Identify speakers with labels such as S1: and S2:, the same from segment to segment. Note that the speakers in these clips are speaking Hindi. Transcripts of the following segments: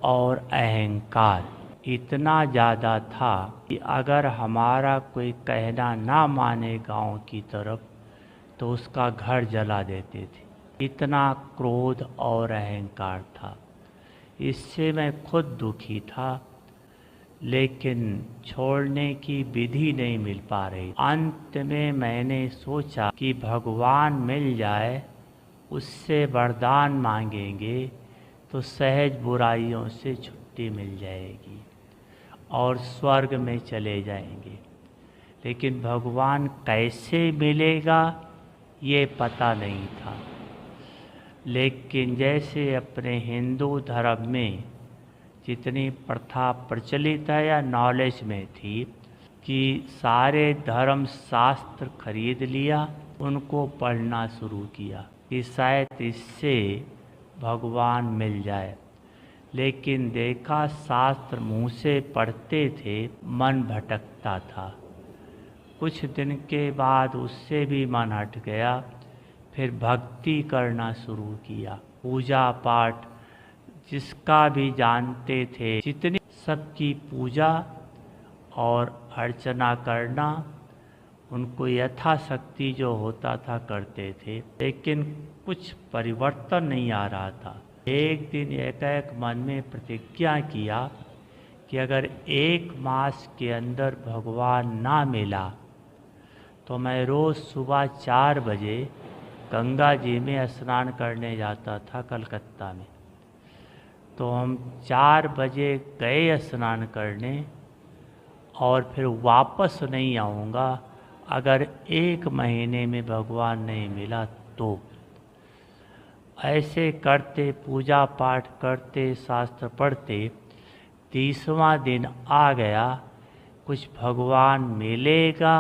S1: और अहंकार इतना ज़्यादा था कि अगर हमारा कोई कहना ना माने गांव की तरफ तो उसका घर जला देते थे। इतना क्रोध और अहंकार था। इससे मैं खुद दुखी था, लेकिन छोड़ने की विधि नहीं मिल पा रही। अंत में मैंने सोचा कि भगवान मिल जाए, उससे वरदान मांगेंगे तो सहज बुराइयों से छुट्टी मिल जाएगी और स्वर्ग में चले जाएंगे। लेकिन भगवान कैसे मिलेगा ये पता नहीं था। लेकिन जैसे अपने हिंदू धर्म में जितनी प्रथा प्रचलित है या नॉलेज में थी कि सारे धर्म शास्त्र खरीद लिया, उनको पढ़ना शुरू किया कि शायद इससे भगवान मिल जाए। लेकिन देखा शास्त्र मुँह से पढ़ते थे, मन भटकता था। कुछ दिन के बाद उससे भी मन हट गया। फिर भक्ति करना शुरू किया, पूजा पाठ जिसका भी जानते थे, जितनी सबकी पूजा और अर्चना करना, उनको यथाशक्ति जो होता था करते थे। लेकिन कुछ परिवर्तन नहीं आ रहा था। एक दिन एक मन में प्रतिज्ञा किया कि अगर 1 मास के अंदर भगवान ना मिला तो मैं रोज़ सुबह 4 बजे गंगा जी में स्नान करने जाता था कलकत्ता में। तो हम 4 बजे गए स्नान करने और फिर वापस नहीं आऊँगा अगर 1 महीने में भगवान नहीं मिला तो। ऐसे करते, पूजा पाठ करते, शास्त्र पढ़ते 30वां दिन आ गया। कुछ भगवान मिलेगा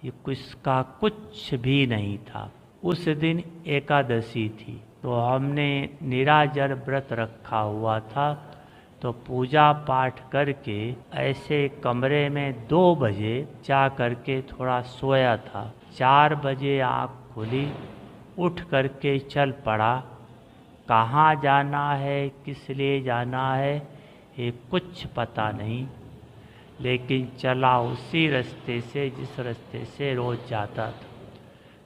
S1: ये किसका कुछ भी नहीं था। उस दिन एकादशी थी, तो हमने निराजर व्रत रखा हुआ था। तो पूजा पाठ करके ऐसे कमरे में 2 बजे जा करके थोड़ा सोया था। 4 बजे आँख खुली, उठ करके चल पड़ा। कहाँ जाना है, किस लिए जाना है, ये कुछ पता नहीं, लेकिन चला उसी रास्ते से जिस रास्ते से रोज़ जाता था।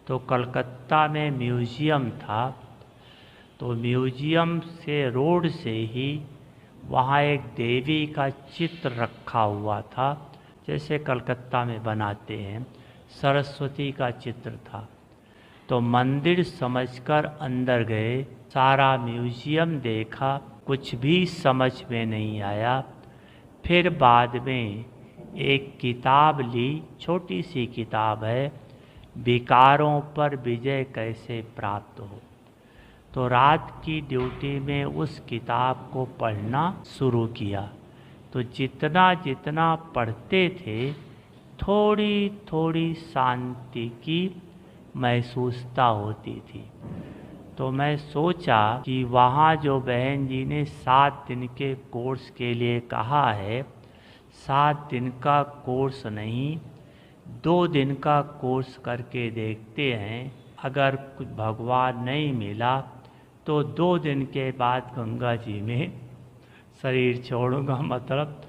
S1: तो कलकत्ता में म्यूज़ियम था, तो म्यूज़ियम से रोड से ही वहाँ एक देवी का चित्र रखा हुआ था, जैसे कलकत्ता में बनाते हैं, सरस्वती का चित्र था। तो मंदिर समझकर अंदर गए, सारा म्यूज़ियम देखा, कुछ भी समझ में नहीं आया। फिर बाद में एक किताब ली, छोटी सी किताब है, विकारों पर विजय कैसे प्राप्त हो। तो रात की ड्यूटी में उस किताब को पढ़ना शुरू किया। तो जितना जितना पढ़ते थे, थोड़ी थोड़ी शांति की महसूसता होती थी। तो मैं सोचा कि वहाँ जो बहन जी ने 7 दिन के कोर्स के लिए कहा है, 7 दिन का कोर्स नहीं, 2 दिन का कोर्स करके देखते हैं। अगर कुछ भगवान नहीं मिला तो 2 दिन के बाद गंगा जी में शरीर छोड़ूंगा। मतलब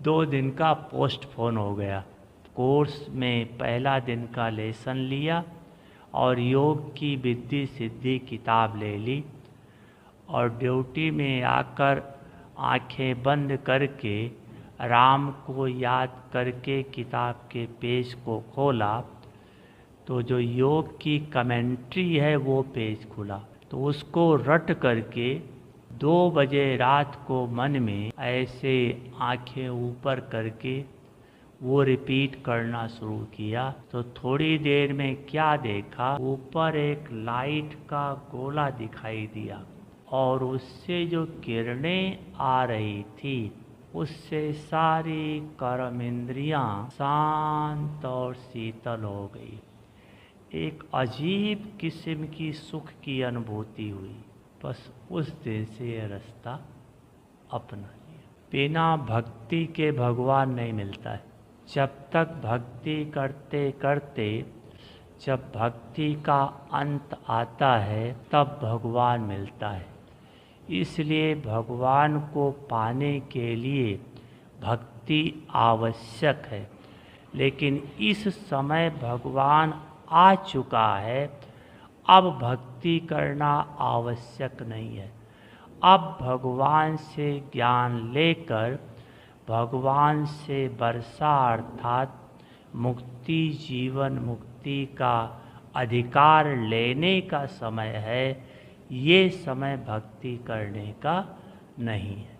S1: 2 दिन का पोस्टपोन हो गया। कोर्स में पहला दिन का लेसन लिया और योग की विद्धि सिद्धि किताब ले ली और ड्यूटी में आकर आंखें बंद करके राम को याद करके किताब के पेज को खोला। तो जो योग की कमेंट्री है वो पेज खुला, तो उसको रट करके 2 बजे रात को मन में ऐसे आंखें ऊपर करके वो रिपीट करना शुरू किया। तो थोड़ी देर में क्या देखा, ऊपर एक लाइट का गोला दिखाई दिया और उससे जो किरणें आ रही थी, उससे सारी कर्म इंद्रियां शांत और शीतल हो गई। एक अजीब किस्म की सुख की अनुभूति हुई। बस उस दिन से ये रास्ता अपना लिया। बिना भक्ति के भगवान नहीं मिलता है। जब तक भक्ति करते करते जब भक्ति का अंत आता है तब भगवान मिलता है। इसलिए भगवान को पाने के लिए भक्ति आवश्यक है। लेकिन इस समय भगवान आ चुका है, अब भक्ति करना आवश्यक नहीं है। अब भगवान से ज्ञान लेकर भगवान से वर्षा अर्थात मुक्ति, जीवन मुक्ति का अधिकार लेने का समय है। ये समय भक्ति करने का नहीं है।